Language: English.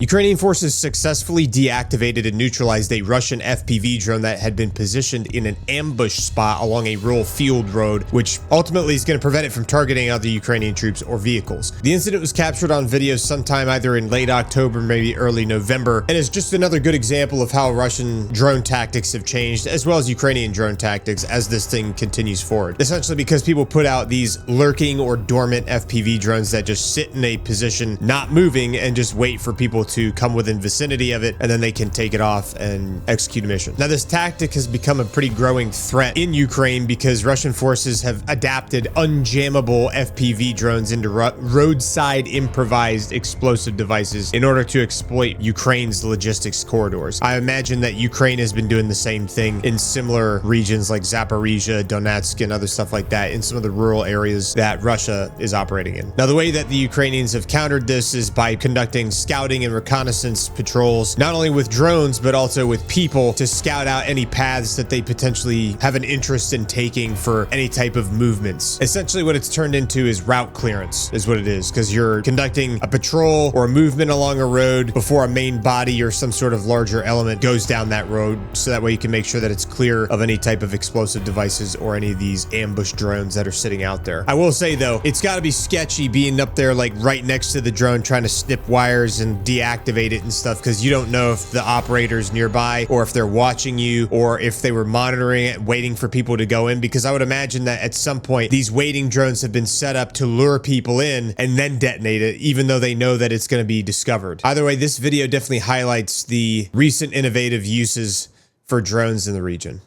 Ukrainian forces successfully deactivated and neutralized a Russian FPV drone that had been positioned in an ambush spot along a rural field road, which ultimately is going to prevent it from targeting other Ukrainian troops or vehicles. The incident was captured on video sometime either in late October, maybe early November, and is just another good example of how Russian drone tactics have changed, as well as Ukrainian drone tactics as this thing continues forward. Essentially because people put out these lurking or dormant FPV drones that just sit in a position not moving and just wait for people to come within vicinity of it, and then they can take it off and execute a mission. Now, this tactic has become a pretty growing threat in Ukraine because Russian forces have adapted unjammable FPV drones into roadside improvised explosive devices in order to exploit Ukraine's logistics corridors. I imagine that Ukraine has been doing the same thing in similar regions like Zaporizhia, Donetsk, and other stuff like that in some of the rural areas that Russia is operating in. Now, the way that the Ukrainians have countered this is by conducting scouting and reconnaissance patrols, not only with drones, but also with people to scout out any paths that they potentially have an interest in taking for any type of movements. Essentially, what it's turned into is route clearance, is what it is, because you're conducting a patrol or a movement along a road before a main body or some sort of larger element goes down that road, so that way you can make sure that it's clear of any type of explosive devices or any of these ambush drones that are sitting out there. I will say though, it's got to be sketchy being up there like right next to the drone trying to snip wires and deactivate it and stuff, because you don't know if the operator's nearby or if they're watching you or if they were monitoring it, waiting for people to go in, because I would imagine that at some point these waiting drones have been set up to lure people in and then detonate it, even though they know that it's going to be discovered. Either way, this video definitely highlights the recent innovative uses for drones in the region.